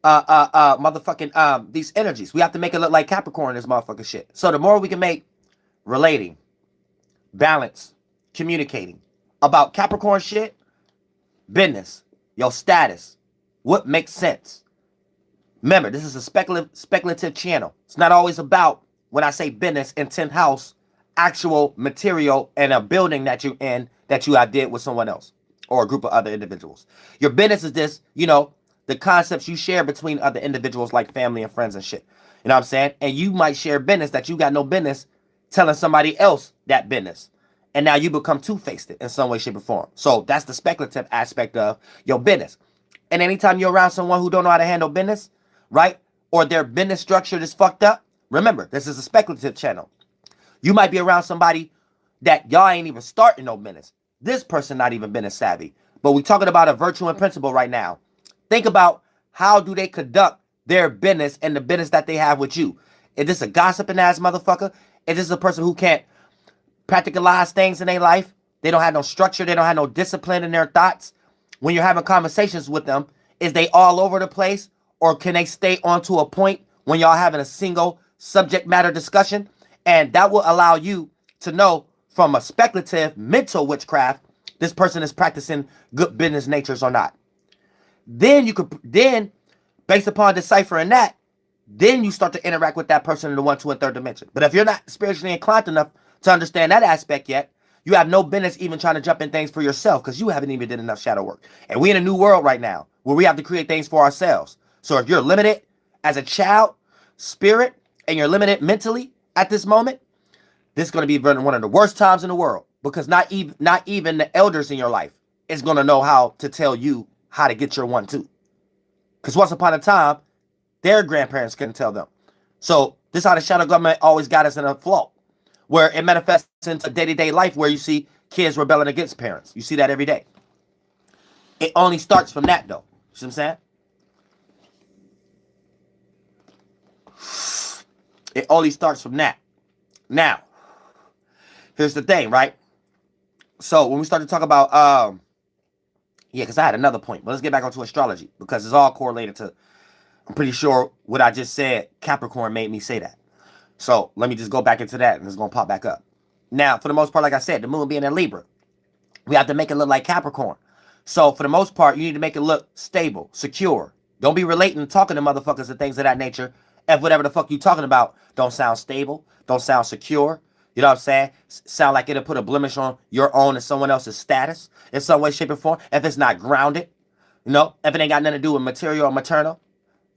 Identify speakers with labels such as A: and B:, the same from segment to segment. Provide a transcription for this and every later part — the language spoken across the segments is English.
A: motherfucking these energies. We have to make it look like Capricorn is motherfucking shit. So the more we can make relating, balance, communicating about Capricorn shit, business, your status, what makes sense. Remember, this is a speculative channel. It's not always about, when I say business in 10th house, actual material and a building that you're in that you have did with someone else or a group of other individuals. Your business is this, the concepts you share between other individuals like family and friends and shit. You know what I'm saying? And you might share business that you got no business telling somebody else that business. And now you become two-faced in some way, shape, or form. So that's the speculative aspect of your business. And anytime you're around someone who don't know how to handle business, right? Or their business structure is fucked up. Remember, this is a speculative channel. You might be around somebody that y'all ain't even starting no business. This person not even business savvy. But we talking about a virtue and principle right now. Think about how do they conduct their business and the business that they have with you. Is this a gossiping ass motherfucker? Is this a person who can't practicalize things in their life? They don't have no structure. They don't have no discipline in their thoughts. When you're having conversations with them, is they all over the place? Or can they stay onto a point when y'all having a single subject matter discussion? And that will allow you to know from a speculative mental witchcraft, this person is practicing good business natures or not. Then you could, based upon deciphering that, then you start to interact with that person in the 1, 2, and 3rd dimension. But if you're not spiritually inclined enough to understand that aspect yet, you have no business even trying to jump in things for yourself because you haven't even did enough shadow work. And we're in a new world right now where we have to create things for ourselves. So if you're limited as a child, spirit, and you're limited mentally at this moment, this is going to be one of the worst times in the world because not even the elders in your life is going to know how to tell you how to get your 1, 2. Because once upon a time, their grandparents couldn't tell them. So this is how the shadow government always got us in a flaw, where it manifests into day-to-day life where you see kids rebelling against parents. You see that every day. It only starts from that, though. You see what I'm saying? It only starts from that. Now, here's the thing, right? So when we start to talk about, because I had another point, but let's get back onto astrology because it's all correlated to, I'm pretty sure what I just said, Capricorn made me say that. So let me just go back into that and it's going to pop back up. Now, for the most part, like I said, the moon being in Libra, we have to make it look like Capricorn. So for the most part, you need to make it look stable, secure. Don't be relating and talking to motherfuckers and things of that nature if whatever the fuck you talking about don't sound stable, don't sound secure. You know what I'm saying? Sound like it'll put a blemish on your own and someone else's status in some way, shape, or form. If it's not grounded, if it ain't got nothing to do with material or maternal.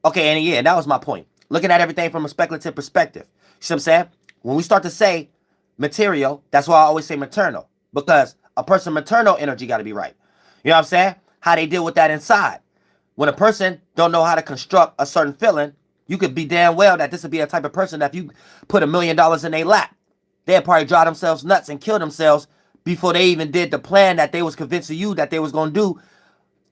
A: Okay, and yeah, that was my point. Looking at everything from a speculative perspective. You see what I'm saying? When we start to say material, that's why I always say maternal. Because a person's maternal energy got to be right. You know what I'm saying? How they deal with that inside. When a person don't know how to construct a certain feeling, you could be damn well that this would be a type of person that if you put $1 million in their lap, they'd probably drive themselves nuts and kill themselves before they even did the plan that they was convincing you that they was going to do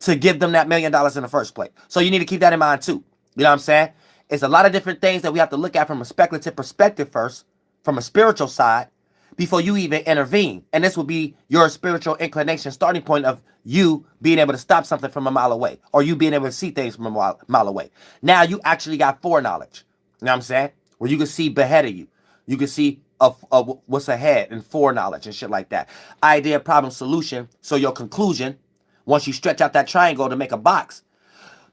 A: to give them that $1 million in the first place. So you need to keep that in mind too. You know what I'm saying? It's a lot of different things that we have to look at from a speculative perspective first, from a spiritual side, before you even intervene. And this will be your spiritual inclination starting point of you being able to stop something from a mile away, or you being able to see things from a mile away. Now you actually got foreknowledge. You know what I'm saying? Where you can see ahead of you. You can see what's ahead and foreknowledge and shit like that. Idea, problem, solution. So your conclusion, once you stretch out that triangle to make a box,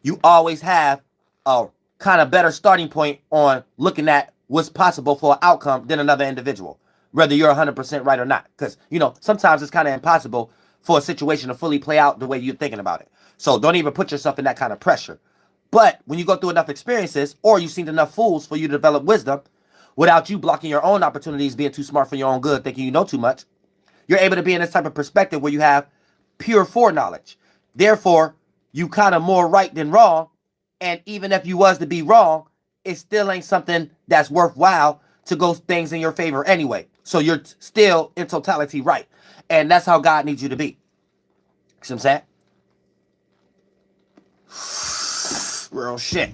A: you always have a kind of better starting point on looking at what's possible for an outcome than another individual, whether you're 100% right or not. Because, sometimes it's kind of impossible for a situation to fully play out the way you're thinking about it. So don't even put yourself in that kind of pressure. But when you go through enough experiences, or you've seen enough fools for you to develop wisdom, without you blocking your own opportunities, being too smart for your own good, thinking you know too much, you're able to be in this type of perspective where you have pure foreknowledge. Therefore, you kind of more right than wrong. And even if you was to be wrong, it still ain't something that's worthwhile to go things in your favor anyway. So you're still in totality right. And that's how God needs you to be. See what I'm saying? Real shit.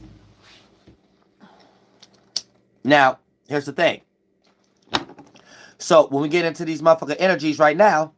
A: Now, here's the thing. So when we get into these motherfucking energies right now,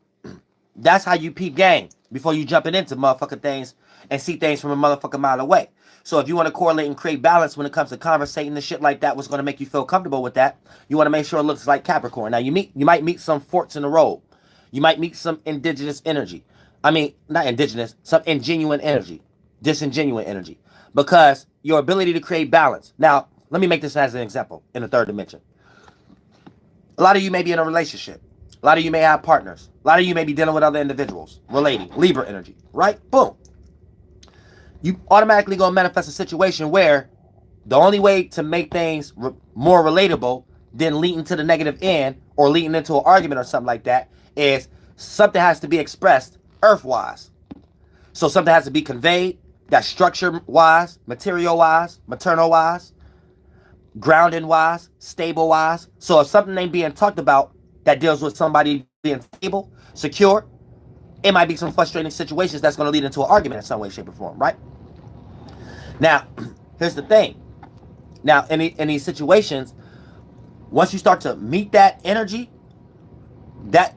A: that's how you peep game before you jumping into motherfucking things and see things from a motherfucking mile away. So if you want to correlate and create balance when it comes to conversating and shit like that, what's going to make you feel comfortable with that, you want to make sure it looks like Capricorn. Now you might meet some forks in the road. You might meet some indigenous energy. I mean, not indigenous, some ingenuine energy, disingenuine energy, because your ability to create balance. Now, let me make this as an example in the third dimension. A lot of you may be in a relationship. A lot of you may have partners. A lot of you may be dealing with other individuals, relating, Libra energy, right? Boom. You automatically gonna manifest a situation where the only way to make things more relatable than leading to the negative end or leading into an argument or something like that is something has to be expressed earth-wise. So something has to be conveyed that's structure-wise, material-wise, maternal-wise, grounding-wise, stable-wise. So if something ain't being talked about that deals with somebody being stable, secure, it might be some frustrating situations that's going to lead into an argument in some way, shape, or form, right? Now, here's the thing. Now, in these situations, once you start to meet that energy,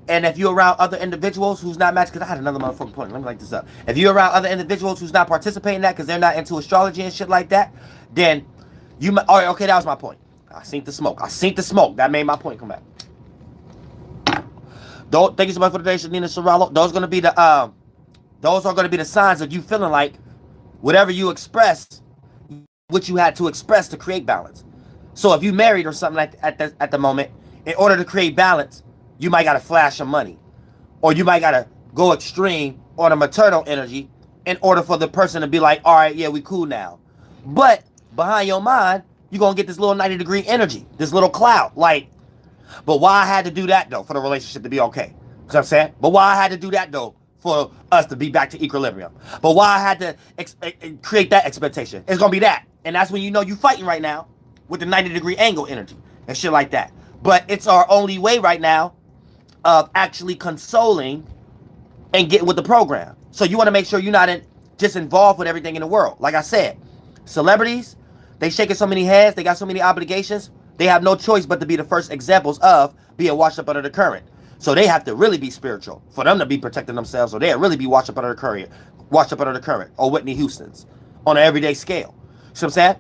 A: and if you're around other individuals who's not matched, because I had another motherfucking point. Let me light this up. If you're around other individuals who's not participating in that because they're not into astrology and shit like that, then you might, all right, okay, that was my point. I seen the smoke. That made my point come back. Thank you so much for the donation, Nina Serralo. Those are going to be the signs of you feeling like whatever you express, what you had to express to create balance. So if you married or something like at the moment, in order to create balance, you might got to flash some money, or you might got to go extreme on a maternal energy in order for the person to be like, all right, yeah, we cool now. But behind your mind, you're going to get this little 90-degree energy, this little cloud, like, but why I had to do that, though, for the relationship to be okay? You know what I'm saying? But why I had to do that, though, for us to be back to equilibrium? But why I had to create that expectation? It's going to be that. And that's when you know you're fighting right now with the 90-degree angle energy and shit like that. But it's our only way right now of actually consoling and getting with the program. So you want to make sure you're not just involved with everything in the world. Like I said, celebrities, they shaking so many heads, they got so many obligations. They have no choice but to be the first examples of being washed up under the current. So they have to really be spiritual for them to be protecting themselves, or they'll really be washed up under the current, or Whitney Houston's on an everyday scale. See what I'm saying?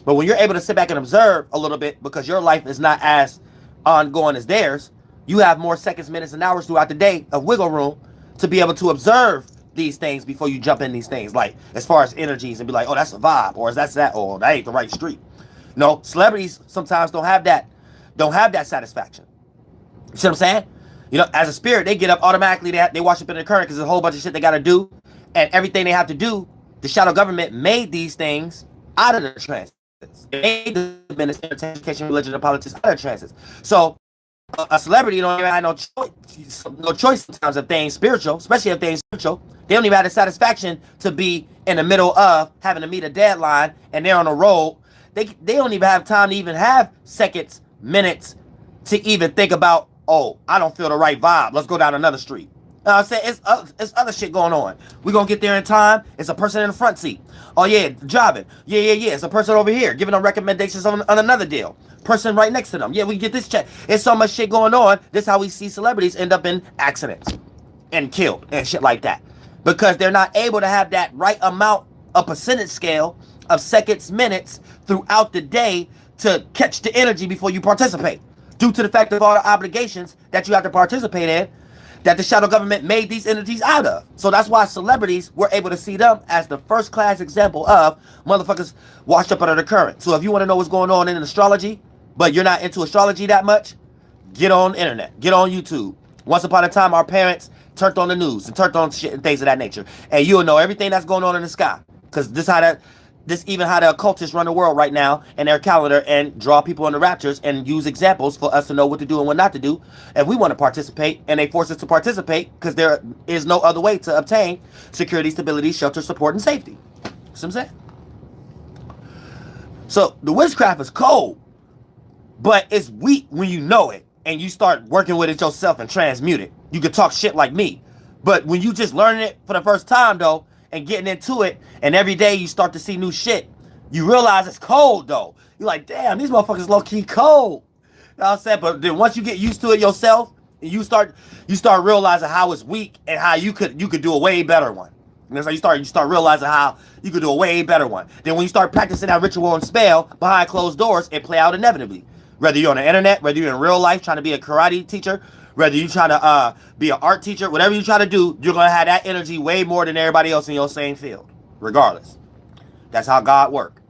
A: But when you're able to sit back and observe a little bit, because your life is not as ongoing as theirs, you have more seconds, minutes, and hours throughout the day of wiggle room to be able to observe these things before you jump in these things, like as far as energies, and be like, oh, that's a vibe, or that's that, or that ain't the right street. No, celebrities sometimes don't have that satisfaction. You see what I'm saying? You know, as a spirit, they get up automatically, they wash up in the current because there's a whole bunch of shit they got to do, and everything they have to do, the shadow government made these things out of the transits. They made the ministry, education, religion, and politics out of the transits. So a celebrity don't even have no choice sometimes if they ain't spiritual, especially if they ain't spiritual. They don't even have the satisfaction to be in the middle of having to meet a deadline, and they're on a roll. They don't even have time to even have seconds, minutes to even think about, oh, I don't feel the right vibe. Let's go down another street. I'm saying it's other shit going on. We're going to get there in time. It's a person in the front seat. Oh, yeah, driving. Yeah. It's a person over here giving them recommendations on another deal. Person right next to them. Yeah, we can get this check. It's so much shit going on. This is how we see celebrities end up in accidents and killed and shit like that. Because they're not able to have that right amount of percentage scale of seconds, minutes throughout the day to catch the energy before you participate, due to the fact of all the obligations that you have to participate in that the shadow government made these energies out of. So that's why celebrities were able to see them as the first class example of motherfuckers washed up under the current. So if you want to know what's going on in astrology, but you're not into astrology that much, get on the internet, get on YouTube. Once upon a time, our parents turned on the news and turned on shit and things of that nature, and you'll know everything that's going on in the sky, because this even how the occultists run the world right now in their calendar and draw people in the raptures and use examples for us to know what to do and what not to do. If we want to participate, and they force us to participate because there is no other way to obtain security, stability, shelter, support, and safety. See what I'm saying? So the witchcraft is cold, but it's weak when you know it and you start working with it yourself and transmute it. You can talk shit like me, but when you just learning it for the first time though, and getting into it, and every day you start to see new shit, you realize it's cold though. You're like, damn, these motherfuckers low-key cold. You know what I'm saying? But then once you get used to it yourself, and you start realizing how it's weak and how you could do a way better one. And that's how you start realizing how you could do a way better one. Then when you start practicing that ritual and spell behind closed doors, it play out inevitably. Whether you're on the internet, whether you're in real life trying to be a karate teacher, whether you're trying to be an art teacher, whatever you try to do, you're going to have that energy way more than everybody else in your same field, regardless. That's how God works.